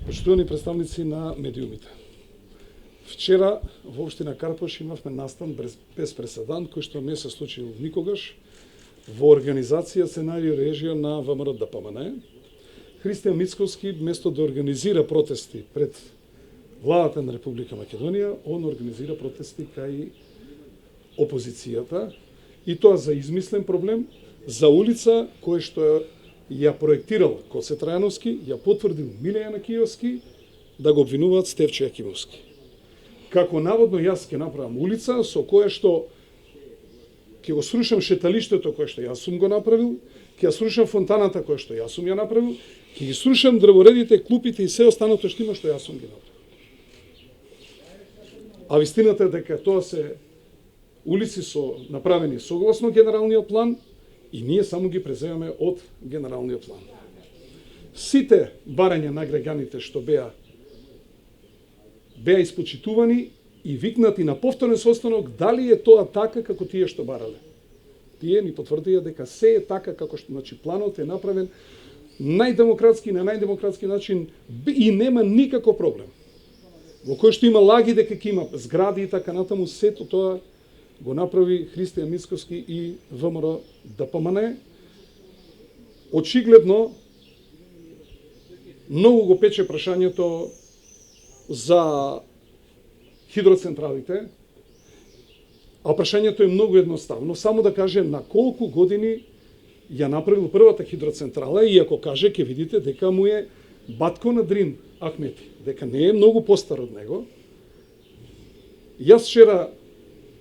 Почитувани представници на медиумите. Вчера во општина Карпош имавме настан без преседан, кој што не се случил никогаш во организација, сценарио и режија на ВМРО ДПМН. Христијан Мицковски, вместо да организира протести пред владата на Република Македонија, он организира протести кај опозицијата, и тоа за измислен проблем, за улица која што ја проектирал Коце Трајановски, ја потврдил Миле Јанакиевски, да го обвинуваат Стефчо Јакимовски. Како наводно јас ќе направам улица со која што ќе го срушам шеталиштето кое што јас сум го направил, ќе ја срушам фонтаната која што јас сум ја направил, ќе ги срушам дрворедите, клупите и се останато што има што јас сум ги направил. А вистината е дека тоа се улици со направени согласно генералниот план и ние само ги преземаме од генералниот план. Сите барања на граѓаните што беа испочитувани и викнати на повторен состанок дали е тоа така како тие што барале. Тие ни потврдија дека се е така како што планот е направен најдемократски, на најдемократски начин и нема никаков проблем. Во кој што има лаги дека ќе има згради и така натаму, сето тоа го направи Христијан Мицковски и ВМРО ДПМН. Очигледно многу го пече прашањето за хидроцентралите, а прашањето е многу едноставно. Само да каже на колку години ја направил првата хидроцентрала и ако каже, ќе видите дека му е Батко на Дрин Ахмети, дека не е многу постар од него. Јас вчера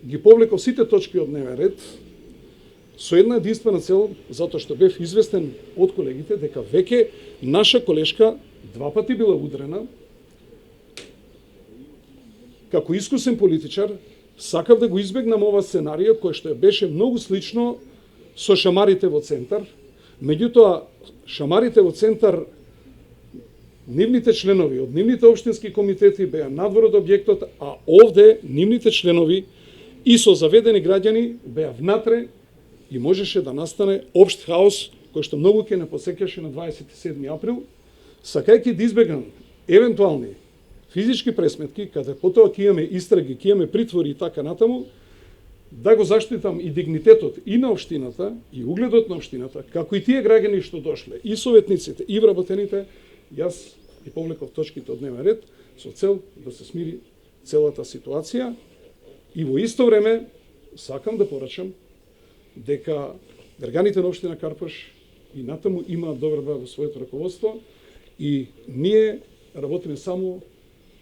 ги повлеков сите точки од дневен ред со една единствена цел, затоа што бев известен од колегите дека веќе наша колешка 2 пати била удрена. Како искусен политичар, сакав да го избегнам ова сценарио кој што беше многу слично со шамарите во центар. Меѓутоа, шамарите во центар, нивните членови од нивните општински комитети беа надвор од објектот, а овде нивните членови и со заведени граѓани беа внатре и можеше да настане општ хаос кој што многу ќе не посеќаше на 27 април, сакајќи да избегнам евентуални физички пресметки, каде потоа ќе имаме истраги, ќе имаме притвори и така натаму, да го заштитам и дигнитетот и на општината, и угледот на општината, како и тие граѓани што дошле, и советниците, и вработените, јас и повлеков точките од дневен ред со цел да се смири целата ситуација. И во исто време сакам да порачам дека граѓаните на општина Карпош и натаму имаат доверба во своето раководство и ние работиме само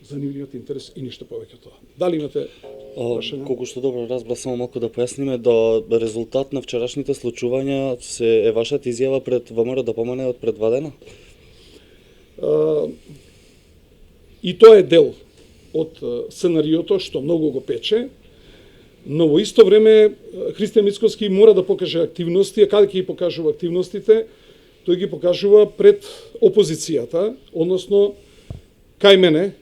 за нивниот интерес и ништо повеќе од тоа. Дали имате прашања? Колку што добро разбрав, само малку да појасниме, до резултат на вчерашните случувања е вашата изјава пред ВМРО ДПМН од пред 2 дена? И тоа е дел од сценариото што многу го пече, но во исто време Христијан Мицковски мора да покаже активности, а каде ќе ги покажува активностите? Тој ги покажува пред опозицијата, односно кај мене,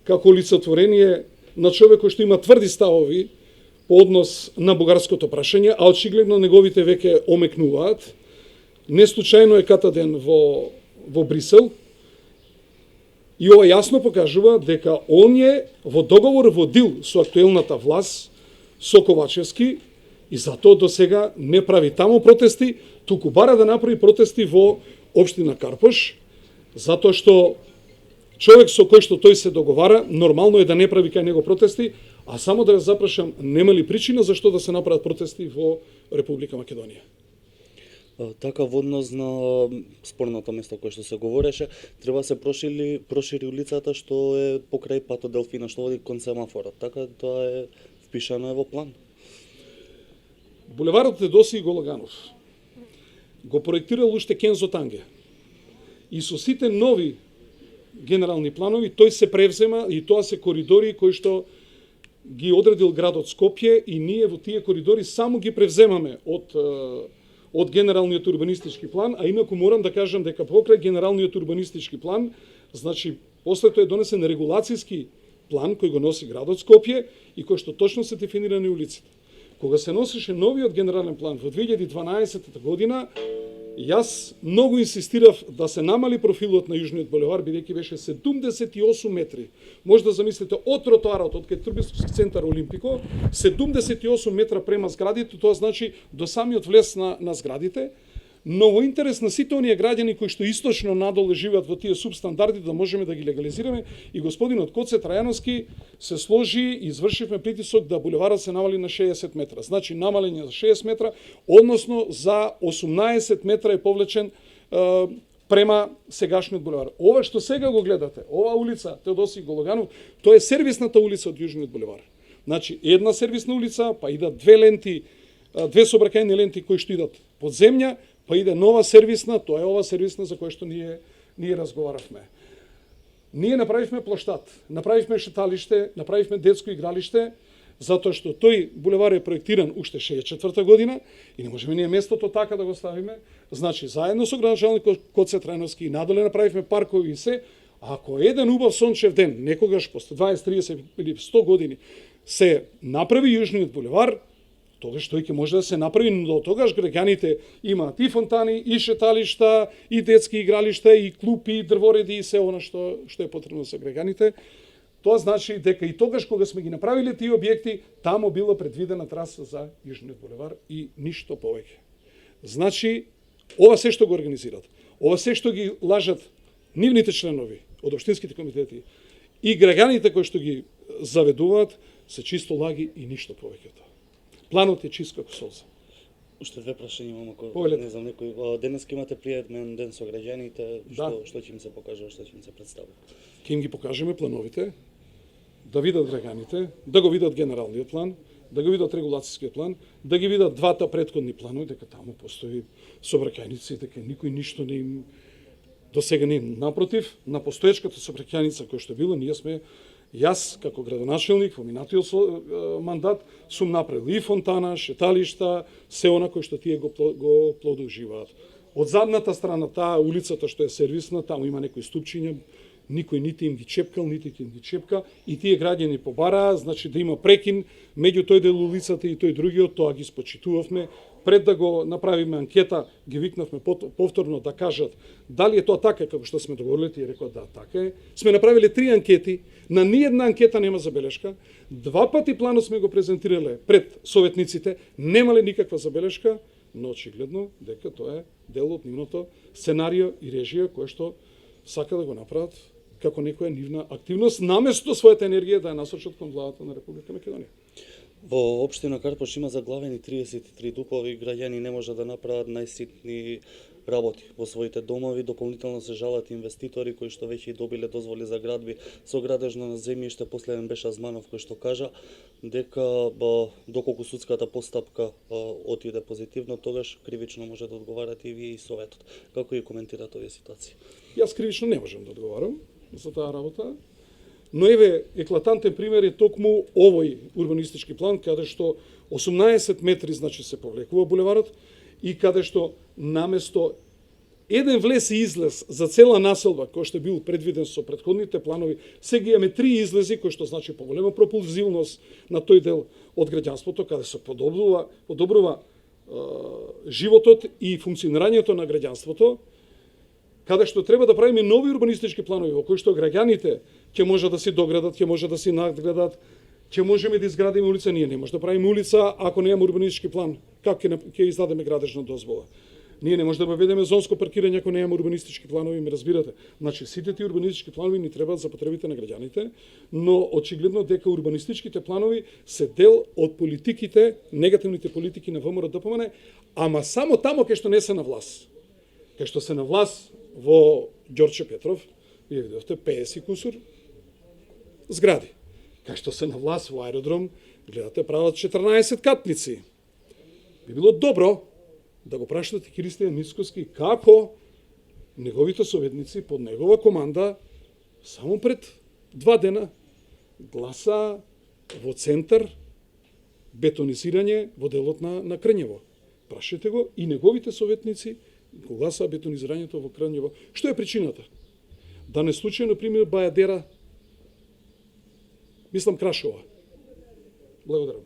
како олицетворение на човек кој што има тврди ставови по однос на бугарското прашање, а очигледно неговите веќе омекнуваат. Не случајно е катаден во Брисел и ова јасно покажува дека он е во договор, во дил со актуелната власт, со Ковачевски, и затоа до сега не прави таму протести, туку бара да направи протести во општина Карпош, затоа што човек со кој што тој се договара, нормално е да не прави кај него протести, а само да ја запрашам, нема ли причина зашто да се направат протести во Република Македонија? Така, во однос на спорното место кое што се говореше, треба да се прошири улицата што е покрај патот Делфина, што води кон семафорот. Така, тоа е впишано во план. Булеварот Тедоси Гологанов го проектирал уште Кензо Танге. И со сите нови генерални планови, тој се превзема и тоа се коридори кои што ги одредил градот Скопје и ние во тие коридори само ги превземаме од генералниот урбанистички план, а инаку морам да кажам дека покрај генералниот урбанистички план, значи после тоа е донесен регулацијски план кој го носи градот Скопје и кој што точно се дефинирани улиците. Кога се носеше новиот генерален план во 2012 година, Јас многу инсистирав да се намали профилот на Јужниот булевар, бидејќи беше 78 метри. Може да замислите од тротоарот, од кај трговски центар Олимпико, 78 метра према зградите, тоа значи до самиот влез на зградите. Но во интерес на сите оние граѓани кои што источно надоле живеат во тие субстандарди, да можеме да ги легализираме, и господинот Коце Трајановски се сложи и извршивме притисок да булеварот се намали на 60 метра. Значи намалење за 60 метра, односно за 18 метра е повлечен према сегашниот булевар. Ова што сега го гледате, ова улица Теодоси Гологанов, тоа е сервисната улица од Јужниот булевар. Значи една сервисна улица, па идат две ленти, две сообраќајни ленти кои што идат под земја, па иде нова сервисна, тоа е ова сервисна за која што ние разговаравме. Ние направивме плоштад, направивме шеталиште, направивме детско игралиште, затоа што тој булевар е проектиран уште 64-та година и не можеме ние местото така да го ставиме. Значи, заедно со градоначалникот Коце Трајановски и надоле направивме паркови и се. Ако еден убав сончев ден, некогаш после 20, 30 или 100 години, се направи Јужниот булевар, тогаш тој ќе може да се направи, но до тогаш граѓаните имаат и фонтани, и шеталишта, и детски игралишта, и клупи, и дрвореди, и се она што е потребно за граѓаните. Тоа значи дека и тогаш кога сме ги направиле тие објекти, тамо било предвидена траса за Јужниот булевар и ништо повеќе. Значи, ова се што го организират, ова се што ги лажат нивните членови од општинските комитети и граѓаните кои што ги заведуваат, се чисто лаги и ништо повеќе од тоа. Планот е чист како солза. Уште две прашања имам, ако Повелете. не знам некој. Денес имате пријатен ден со граѓаните, што ќе им се покаже, што ќе им се представи? Ќе им ги покажеме плановите, да видат граѓаните, да го видат генералниот план, да го видат регулацијскиот план, да ги видат двата претходни планови, дека таму постои сообраќајници, дека никој ништо не им до сега не им. Напротив, на постоечката сообраќајница која што било, ние сме, јас како градоначелник во минатиот мандат сум направил и фонтана, шеталишта, се она кој што тие го продолжуваат. Од задната страна, таа улицата што е сервисна, таму има некои ступчиња, никој нити им ги чепкал, нити им ги чепка, и тие граѓани побараа, значи да има прекин меѓу тој дел улицата и тој другиот, тоа ги спочитувавме. Пред да го направиме анкета, ги викнавме повторно да кажат дали е тоа така како што сме договориле, тие рекоа да, така е. Сме направиле 3 анкети, на ниедна анкета нема забелешка, 2 пати планот сме го презентирале пред советниците, немале никаква забелешка, но очигледно дека тоа е дел од нивното сценарио и режија која што сака да го направат како некоја нивна активност, наместо својата енергија да ја насочат кон владата на Република Македонија. Во општина Карпош има заглавени 33 дупови, граѓани не може да направат најситни работи во своите домови, дополнително се жалат инвеститори кои што веќе и добиле дозволи за градби со градежно на земјиште. Последен беше Азманов кој што кажа дека доколку судската постапка отиде позитивно, тогаш кривично може да одговарате и вие и советот. Како ја коментирате овие ситуации? Јас кривично не можам да одговарам за таа работа, но еве еклатантен пример е токму овој урбанистички план, каде што 18 метри значи се повлекува булеварот и каде што наместо еден влез и излез за цела населба, кој што бил предвиден со претходните планови, сега имаме 3 излези, кои што значи поголема пропулзивност на тој дел од граѓанството, каде се подобрува животот и функционирањето на граѓанството, каде што треба да правиме нови урбанистички планови во кои што граѓаните ќе може да си доградат, ќе може да си надградат, ќе можеме да изградиме улица. Ние не може да правиме улица ако немаме урбанистички план. Как ќе издадеме градежна дозвола? Ние не може да въведеме зонско паркирање ако немаме урбанистички планови, ме разбирате. Значи сите тие урбанистички планови ни требаат за потребите на граѓаните, но очигледно дека урбанистичките планови се дел од политиките, негативните политики на ВМРО-ДПМН, ама само тамо кај што не се на власт. Кај што се на власт во Ѓорче Петров, вие видовте 50 кусур згради. Кај што се на власт во аеродром, гледате прават 14 катници. Би било добро да го прашате Кристијан Мицкоски како неговите советници под негова команда само пред 2 дена гласа во центар бетонизирање во делот на Крњево. Прашете го и неговите советници го гласа бетонизирањето во Крњево. Што е причината? Да не случајно пример Бајадера, мислам Крашова. Благодарам.